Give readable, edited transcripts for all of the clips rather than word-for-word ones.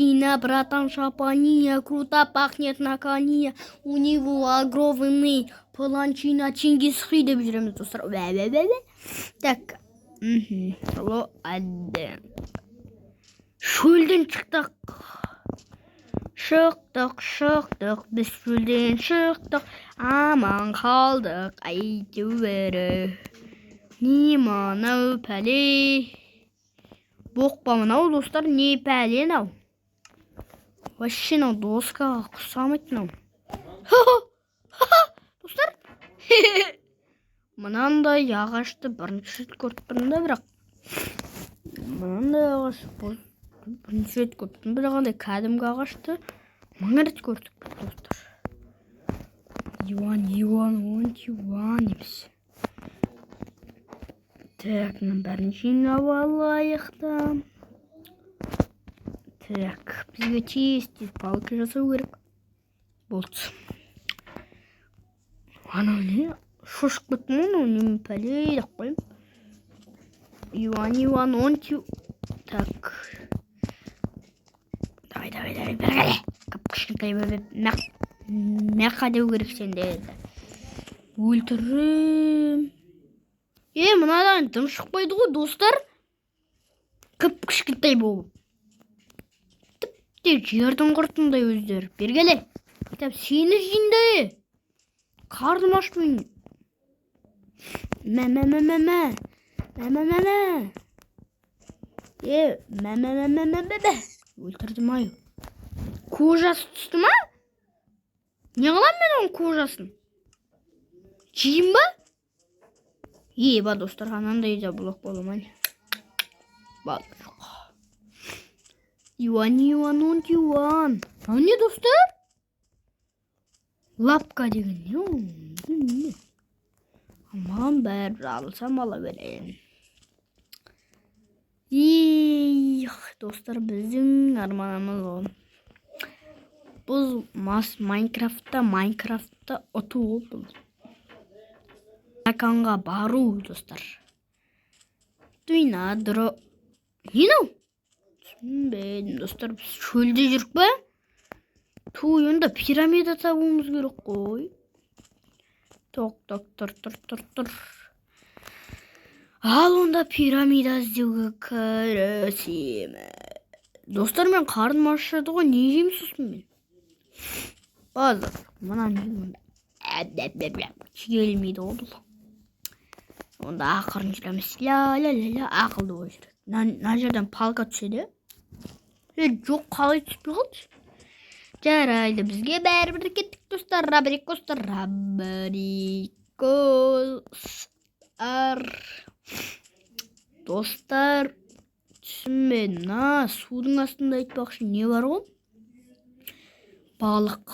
Мужчина, братан, шапания, круто пахнет на коне. У него огромный паланчина, Чингисхи деп жүреміз достар. Так. Шөлден шықтық. Шықтық, біз шөлден шықтық. Аман қалдық, әйтеуір. Не мынау пәле? Боқпа мынау достар, не пәле мынау? Вообще мынау доскаға құсамайды мынау. Достар. Мынандай ағашты бірінші рет көріппін да, бірақ мынандай ағаш бірінші рет көріппін, бірақ андай кәдімгі ағашты мың рет көрдік достар. Иван емес. Так, мына бәрін жинап алайық та. Так, бізге тез палка жасау керек. Болды. Анау не? Шошып кеттім, неме пәле деп қойым. Иван. Так. Давай, бәргәле. Кішкентай мәқа деу керек сенде. Өлтірім. Мынадан дым шықпайды ғой, достар. Кішкентай болып. Тіпті жердің құртындай өздері. Бергәле. Тәп сені жинді. Қарным ашпын. Мә. Өлтірдім ай. Кожасы түсті ма? Не қылам мен оның кожасын? Жейін ба? Ба достар, анандай да блок боламын. Бал жоқ. Иван. Ау не достар? Лапка деген не? Аман бәрі алсам ала берейін. Достар, біздің арманымыз ол. Бұл Майнкрафтта ұту ол. Аканға бару, достар. Туйнадыро. Не нау? Түсінбедім, достар. Шөлде жүрік ба? Онда пирамида табуымыз керек қой. Тұр. Ал онда пирамида іздеуге кірісемін. Достар, мен қарным ашады ғой, не жеймін сосын мен? Базар, мына не онда? Келмейді ғой бұл. Онда ақырын жүреміз. Ақылды ой жүреді. Мына жерден палка түседі. Жоқ, қалай түспей қалды? Жарайды, бізге бәрібір кеттік достар. Достар, түсінбедім. Судың астында айтпақшы не бар ғой? Балық.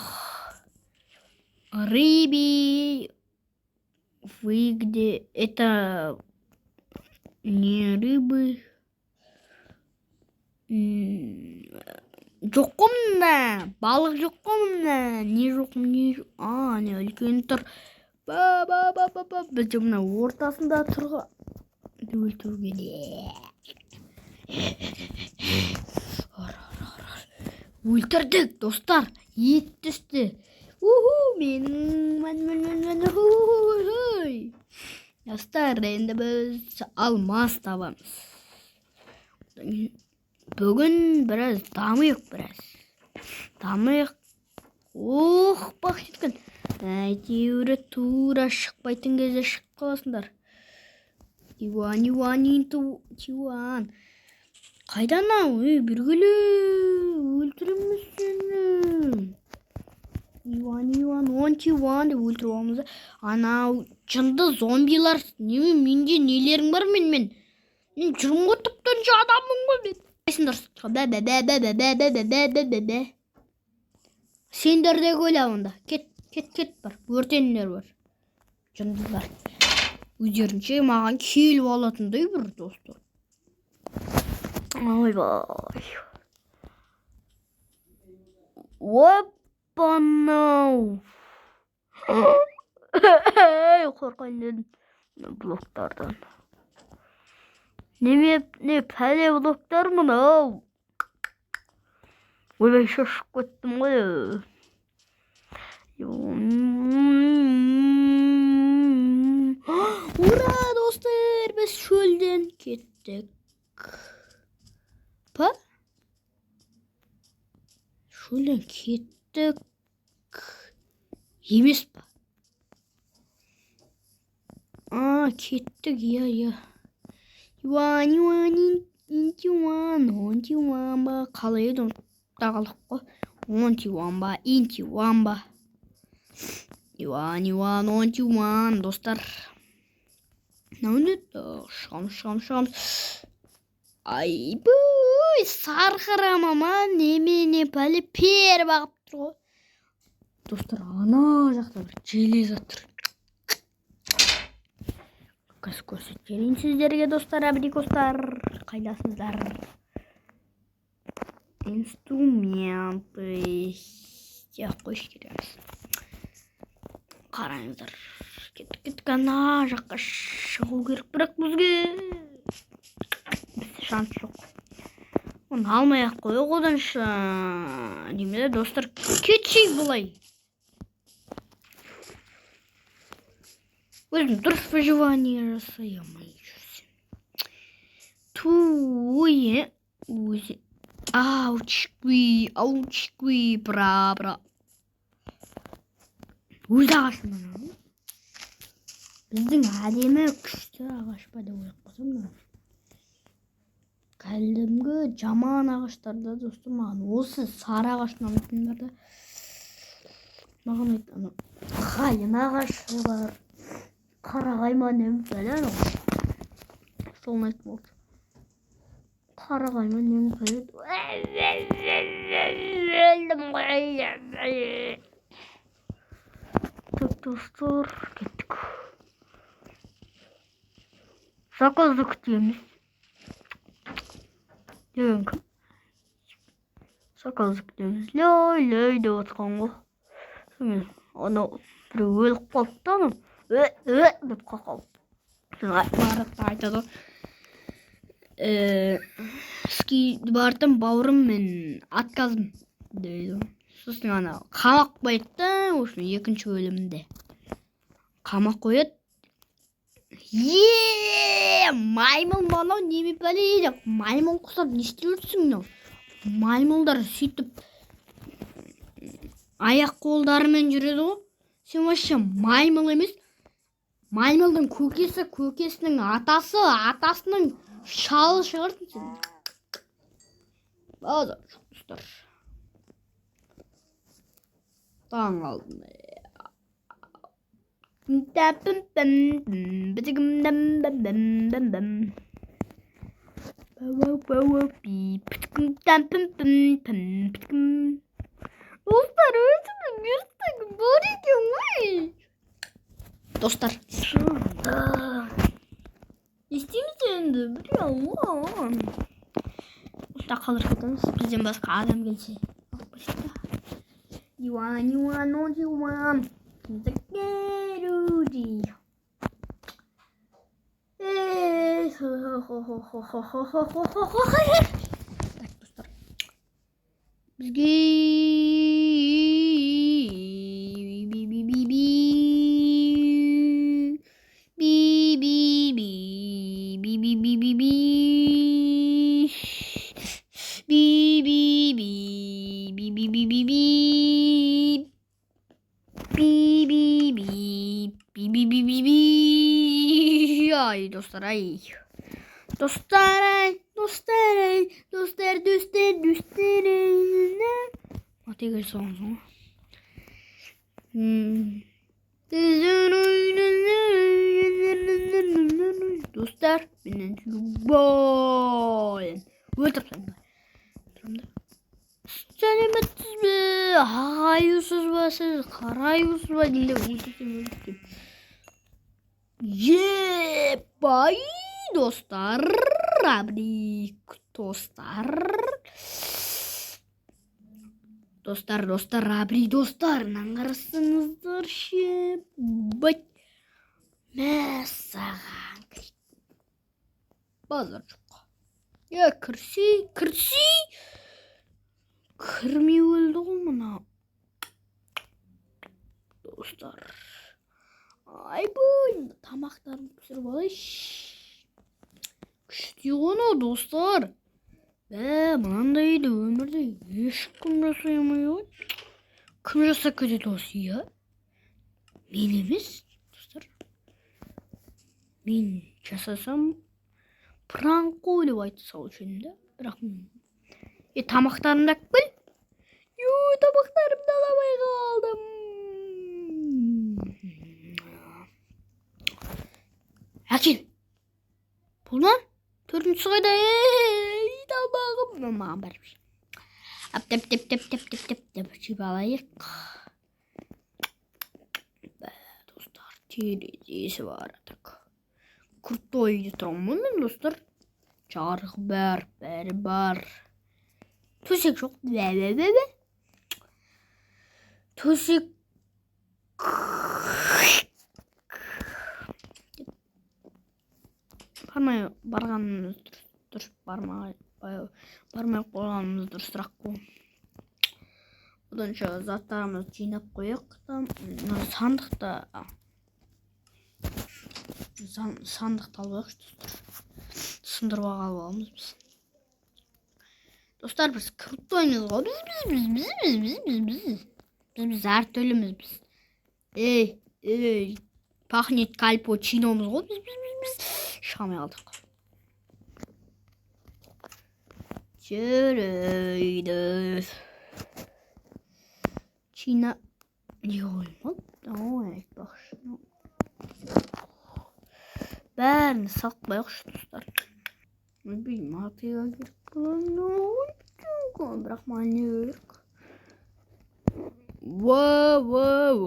Рыби. Вы где? Это не рыбы. Жоқ қомда. Балық жоқ қомда. Не жоқ? Не үлкен тұр. Бізде мына ортасында тұрға. Өлтіруге де. Өлтірдік, достар. Ет түсті. Достар, енді біз алмас табамыз. Бүгін біраз дамайық. Бақ жеткен. Әйтеуір тура шықпайтын кезде шықып қаласыңдар. Иван. Қайдан ау? Біргілі өлтіреміз сені. Иван деп өлтіріп аламыз. Анау жынды зомбилар. Менде нелерің бар мен жүрім ғой, тіптен адаммын ғой мен. Сендер де көйле онда. Кет бар. Өртенілер бар. Жындылар. Өздерінше маған келіп алатындай бір достар. Ойбай. Опанау. Қорқайын дедім блоктардан. Не пәле блоктар мынау? Oyбай шошып кеттім ғой. Ура, достар, біз шөлден кеттік. Па? Шөлден кеттік. Емес па? Кеттік, иә. Интиуан ба? Қалай еді тағылық қой. Онтиуан ба? Интиуан ба? Онтиуан, достар. Шығамыз. Айбой, сарқырамама немене пәлі пер бағып тұр ғой. Достар, ана жақта бір желез жатыр. Көрсетейін сіздерге, достар, абрикостар. Қайдасыздар? Инструменты. Қойшы кереміз. Қараңыздар. Кеттік ана жаққа шығу керек, бірақ бізге шанс жоқ. Оны алмай-ақ қойып оданшы. Демеді, достар, кетшей бұлай. Өзім дұрыс выживание жасай алмай жүрсем. Туе өзі. Аучкви, бра. Өз ағашынан. Біздің әдемі күшті ағаш па деп ойлап қойсам да. Кәдімгі жаман ағаштарда, достар, маған осы сары ағашынан айтыңдар да. Маған айтқан қайын ағашы бар. Қарағайма нем пәлен ғой. Солын айтып болды. Қарағайма нем пәлен. Достар, кеттік. Заказды күтеміз. Деген кім? Заказды күтеміз. Лөй деп отқан ғой. Ана бір өліп қалды да анау. Деп қақал. Барықта айтады. Скиді бардым, бауырым, мен атказым дейді. Сосын ана қамақ қойды, осы екінші өлімде. Қамақ қойды. Маймыл мынау неме пәлейді. Маймыл құсап не істеп. Маймылдар сөйтіп аяқ қолдарымен жүреді ғой. Сен вообще маймыл емес. Маймылдың көкесінің атасының шалы шығырсың сен. Базар достар. Таң алдым. Достар, өзімнің ертегі бар екен ғой. Достар, естейміз енді, біле алмам. Осында қалдыр кетеміз, бізден басқа адам келсе. Диван. Закеруди. Так, достар. Бізге Ай, достар, ай. Достар. Атеге соңыз. Достар, менен любой. Өлтірсем ба? Сәлеметсіз бе? Ағайусыз ба сіз? Қарайусыз ба? Дінде өлтірсем. Ебай, достар. Абрик, достар. Достар, абри, достар. Наңғарсыңыздар ше. Бәт. Мәсаған. Базар жоқ. Кірси. кірмей өлді ғой мына достар. Айбой, тамақтарын пісіріп алайыншы. Күшті ғой достар. Мынандайды өмірде ешкім жасай алмай ғой. Кім жасап кетеді осы, иә? Мен емес, достар. Мен жасасам пранк қой деп айтып салушы едім да. Бірақ тамақтарымды алып кел. Тамақтарымды аламай қалдым. Әкел. Бұл не? Төртінші қайда? Тамағым. Маған бәріп. Деп жеп алайық. Достар, терезесі бар. Крутой үйде тұрамын мен, достар. Жарық бар, бәрі бар. Төсек жоқ. Төсек. Бармай барғанымыз дұрыс, бармай қойғанымыз дұрысырақ қой. Одан шыға заттарымызды жинап қояқ. Сандықты алып қойық, сындырып алып аламыз біз. Достар, біз круттоймыз ғой. Біз әртүрліміз біз. Пахнет кальпучиномыз ғой. Біз шығамай қалдық. Жүрейді. Чина не оймады? Ой, айтпақшы. Бәрін салып қойықшы, достар. Білмеймін, атыға керек болған. Бірақ маған не керек? Воу.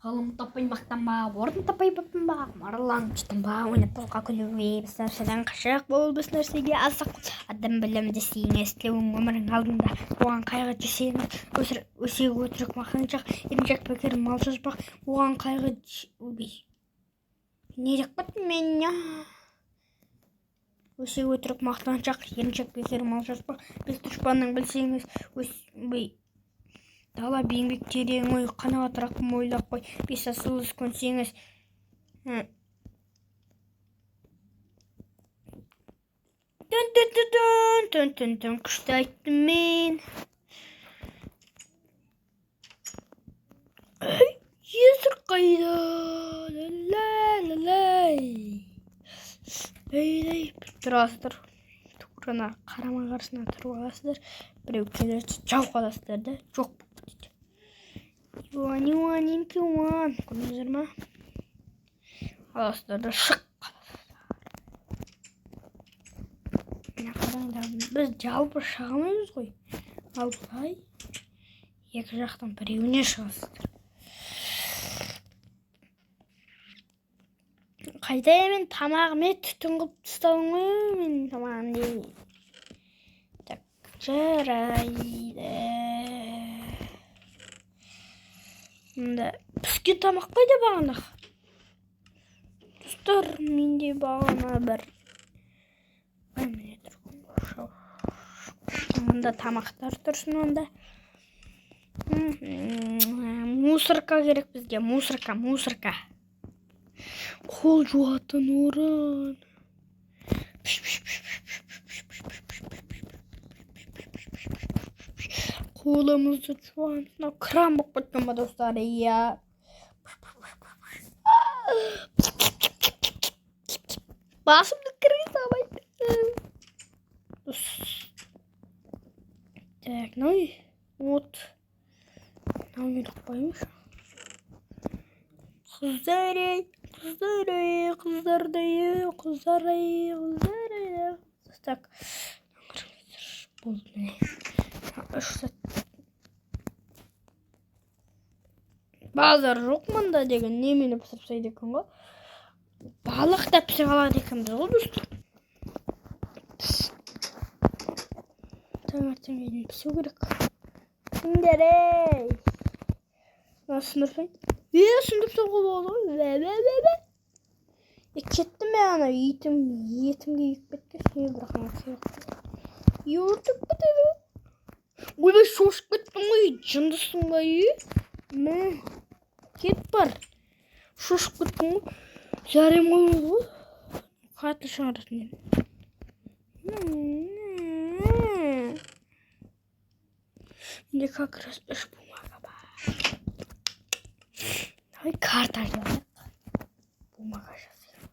Ғалым таппай мақтанба, орын таппай баптанба, мараланып жұтынба, ойнап болға күлуге, біз нәрседен қашық бол, біз нәрсеге азық. Адам білімді сүйіңіз, тілеуің өмірің алдында, оған қайғы жесеңіз, өсек өтірік мақтаншақ, еріншек бекер мал жазбақ, оған қайғы не деп баттым мен, өсек өтірік мақтаншақ, еріншек бекер мал жазбақ, біз дұшпанның білсеңіз, дала беңбек терең ой, қанағатырақ ойлап қой, бес асылыз көнсеңіз. Түн, күшті айттым мен. Есір қайда? Тұрасыздар. Тұрана қарама-қарсына тұрып аласыздар. Біреу келерді, жау қаласыздар да, жоқ. Юан, көрдіңіздер ма? Аласыздар да шық қаласыздар. Біз жалпы шығамаймыз ғой. Ал бұлай екі жақтан біреуіне шығасыздар. Қайда мен тамағыме түтін қып тұстауың ғой, мен тамағым дейін. Так, жарайды. Мұнда піскен тамақ қайда бағана? Достар, менде бағана бір. Мұнда тамақтар тұрсын онда. Мусорка керек бізге, мусорка. Қол жуатын орын. Қолымызды жуатын. Кран болып кеткен ба, достар, иә. Басымды кірген сабайды. Так, вот. Не тақпаймыш. Қыздардай. Так. Базар жоқ мында деген немені пісіріп сайды екен ғой. Balık da pişirip aladı ekimiz oldu dostlar. Tamamen yedim pişiyor gerek. Sünderey. Nasıl sınırfayım? Sınıf sokup oğlum. Ve. Kettim yani. Yiğitim geyik bitti. Şeyi bırakmak yok. Yorduk bu dedi. Uy ben şoşk bittim uy. Cındısın bayı. Ne? Git var. Şoşk bittim. Yarım oldu. Kaç şartın. Мне как раз бумага. Давай карта yazalım. Bumага yazalım.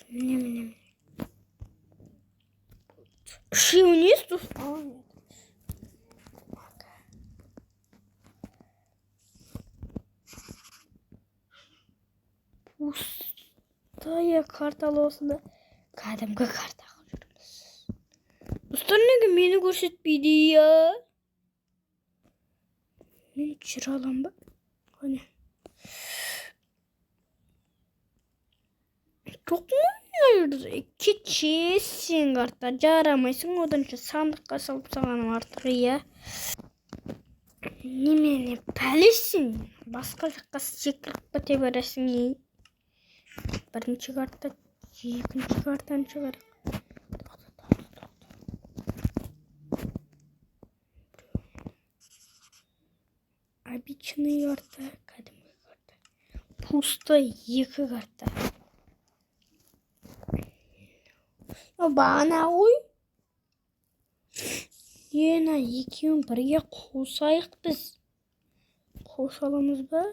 Ne? Şey вниз тут. Pustaya kartal olsun da kademge kartal alıyoruz. Dostlar ne gün beni görsetmeydi ya. Ne çıralan bak. Hani. Çok mu oynuyoruz? Keçisin kartta. Caramayısın. Odan için sandıkta salıp sağlanım artık ya. Немени пәлесің? Басқа жаққа секіріп кете бересің. Бірінші карта, екінші картаны шығарайық. Обычный карта, кәдімгі карта. Пусто екі карта. Бана ғой. Ена екеуін бірге қосайық біз. Қосаламыз ба?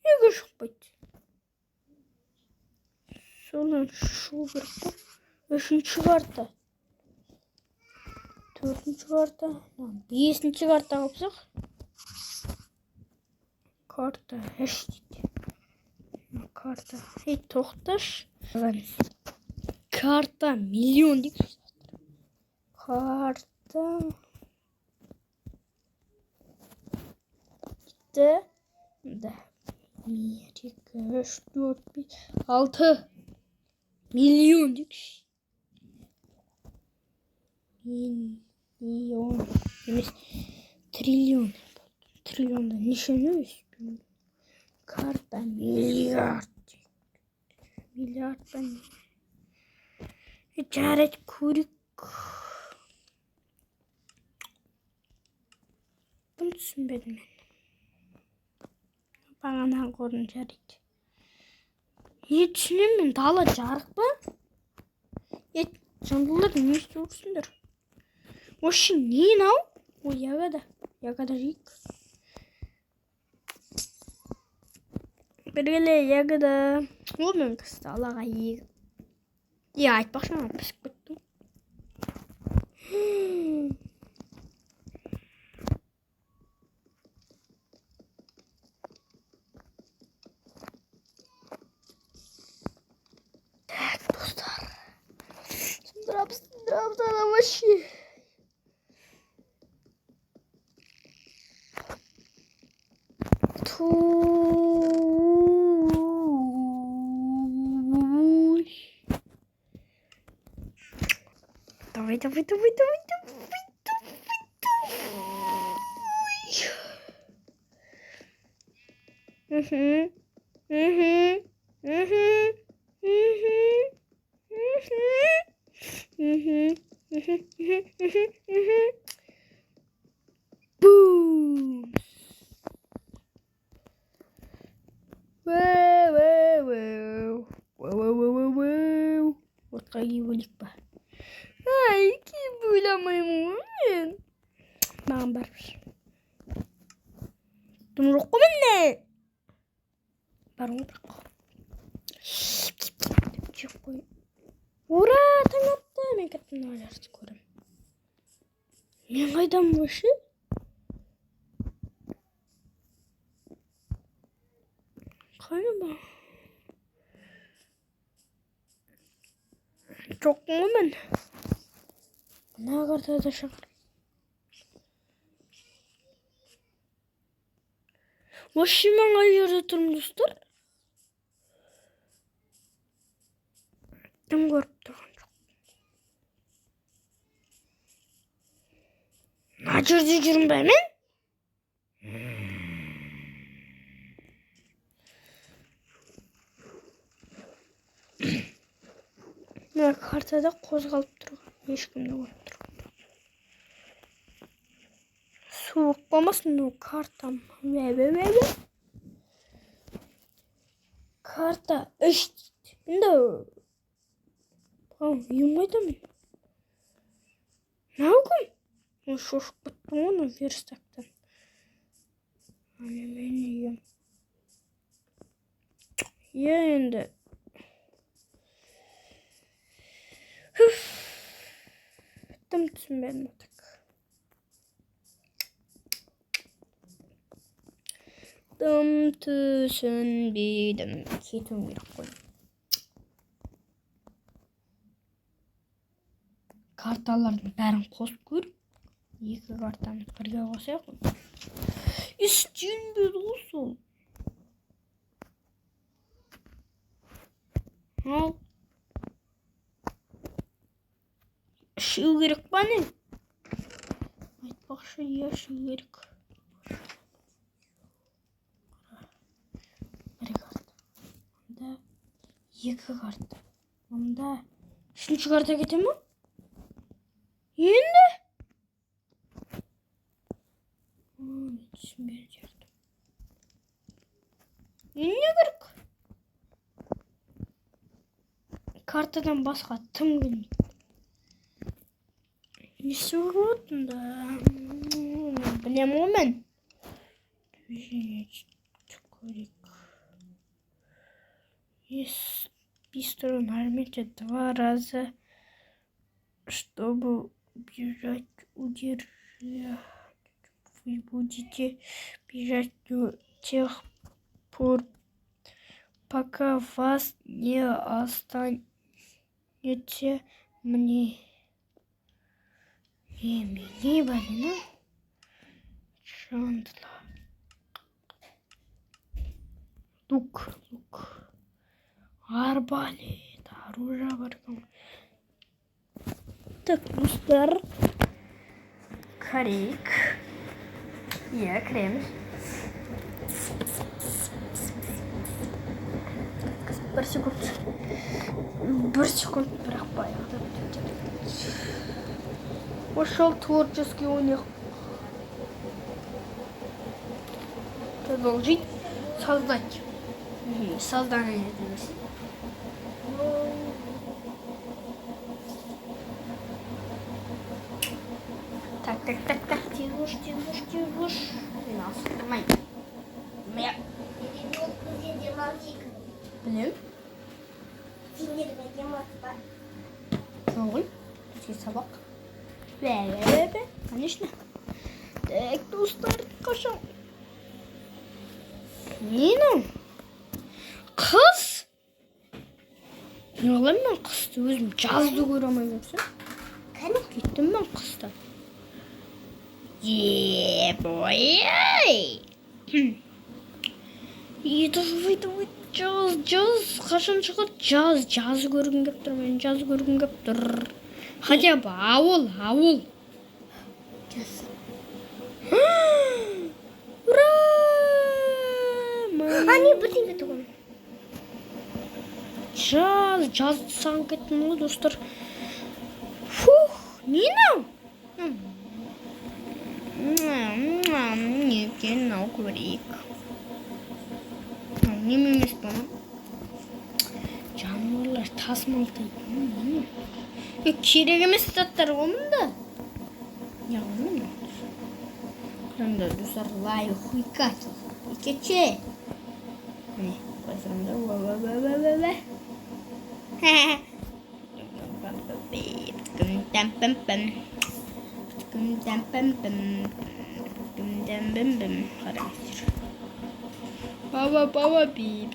Неге шықпайды? Содан шығу керек қой. Үшінші карта. Төртінші карта. Бесінші карта қылсақ. Карта үш дейді. Карта. Тоқташ. Карта миллион дейді. Карта. Да. 1, 2, 3, 4, 5, 6 milyon дейді. Milyon. Емес. Trilyon. Trilyonda нешені өспеймін. Карта миллиард. Миллиард ben. Жарайды көрік. Bunu түсінбедім мен. Бағана көрін жарайды. Не түсінемін? Дала жарық па? Жандылар не істеусіңдер? Вообще не нау? Ой, ягода жейік. Біргеле ягода. Ол мен кісті алаға егі. Айтпақшы ма пісіп кеттім. Так, достар. Сындырап саған вообще. Давай. Boom. Wow. Отқа өлік ба? Кен бөйламаймын мен. Маған барбыр. Дұм жоқ қой менне. Барың бірақ. Жеп қой. Ура, таң атты. Мен кәттім ойларды көрім. Мен қайдам өші? Қайны ба? Жоқ қой мен. Ne kadar da şaka. Başımdan ayırdı durum dostlar. Kim görüp durgan çok. Naçırdı жүрüm ben men? Ne kartada qozg'alib turgan. Hech kimni ko'rib turibman. Sovuq bo'lmasin o kartam. Ve. Karta işte. Endi yummaydimi? Ne okum? O şoşup bittim onu verstaktan. Hani ben yiyeyim. Ya endi. Hüf. Bittim düşünmedim artık. Dım düşünmedim. Ketim gerek koydum. Kartalarını bәрін қосып көріп, екі картаны бірге қосайық. Істенбеді ғой сол. Ал. Ішу керек па не? Айтпақшы, иә, ішу керек. Бір карта. Онда екі карта. Онда үшінші карта кете ме? Енді? Түсінбей жүрдім. Енді не керек? Картадан басқа тым келмейді. Не істеуге болады да? Білем ғой мен. Есть пистолет нажмите 2 раза, чтобы бежать, удержать. Вы будете бежать до тех пор, пока вас не останете мне. Не блин, Чандла. Лук. Арбалет, оружие барган. Так, достар. Карик. Я крем. Bir секунд бірақ баяғыда. Пошел творческий у них. Продолжить создать. Создание. Так. Тянешь. Нас снимай. Блин. Ой, здесь собак. Конечно. Так, достар, қашан. Нені? Қыз? Не олай мен қызды өзім жазды көремей көрсем. Кеттім мен қызды. Ебой. Давай. Жаз. Қашан шығады? Жаз көргім кеп тұр. Мен жаз көргім кеп тұр. Хотя бы ауыл. Жаз. Ура! Не бірдеңе тұғын. Жаз саған кеттім ғой, достар. Фух, нені? Некен нау көрейік. Нем емес бана. Жануарлар тасымалдайды. Керек емес заттар ғой мұнда. Яғын. Қырында достар лайы хуйкат. Икече. Міне, қойсырымда. Қараңыздар. Баба бип.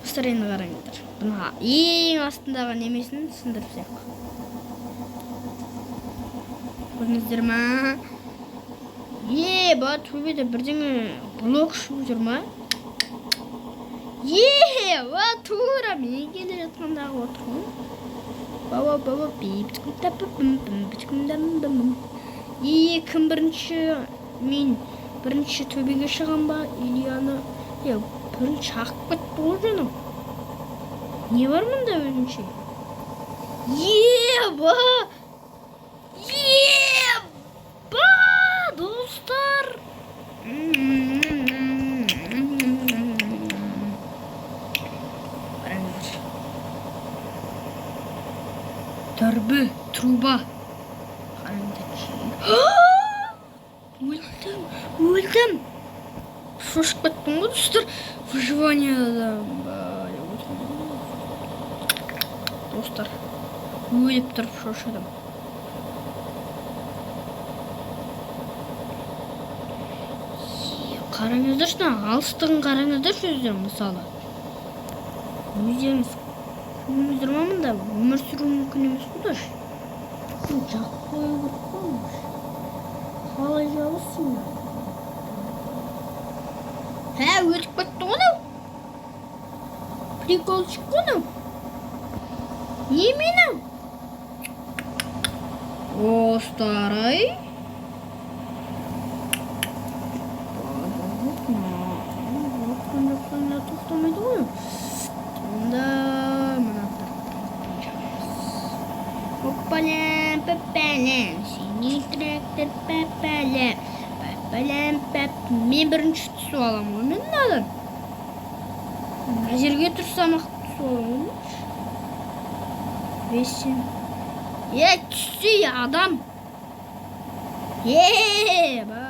Достар, енді қараңыздар. Бұны ең астындағы немесін сындырып тастайық. Көрдіңіздер ма? Ба, төбеде бірдеңе блок шығып жүр ма? Ба, тура мен келе жатқандағы отырмын. Баба, кім бірінші? Мен бірінші төбеге шығам ба? Или аны бірінші ақып кетті ғой жаным. Не бар мұнда өзінше? Ба, достар. Дәрбі, труба. Өлдім. Шошып кеттім ғой, достар. Выживанияда. Достар, өліп тұрып шошыдым. Қараңыздар, алыстығын қараңыздар сөздер, мысалы. Өздеріңіз көрдіңіздер ма мұнда? Өмір сүру мүмкін емес бұдар. Жақ қою көріп қоймыш. Қалай жалысың ба? Өтіп кетті ғана. Приколчик ғана. Не мені? Достар-ай. Тоқтамайды ғой. Онда мынаттар. Оппалям, пәппәлям, синий трактор пәппәлям. Пәппәлям, мен бірінші түсіп алам ғой, мен надан. Жерге тұрсам ақ түсіп алам ғой. Бесін. Түсі адам. Ба. Ба.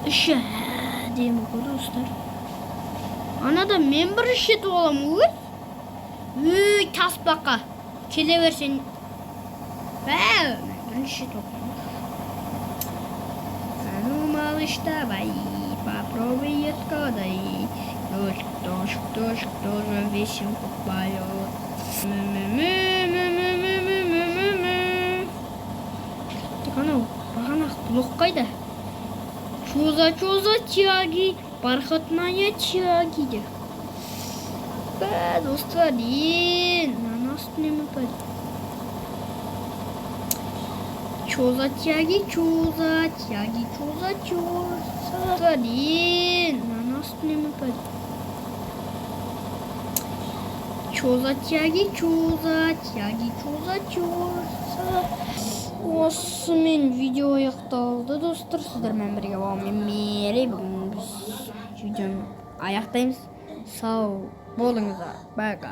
Үші әдемі ғой, достар. Анада мен бірінші етіп алам ғой. Таспақа. Келе берсен. Бірінші етіп алам. Малыш, давай. Попробуй отгадай. Кто же весенку поет. Так анау, бағанақ блок қайда? Чоза тяги, бархатная тяги де. Достар, нанас неме пәді. Чоза тяги. Нанас неме пәді. Чоза тяги. Осымен видео аяқталды, достар. Сіздермен бірге болғанмен мерей. Бүгін біз видеоны аяқтаймыз. Сау болыңыздар. Бака.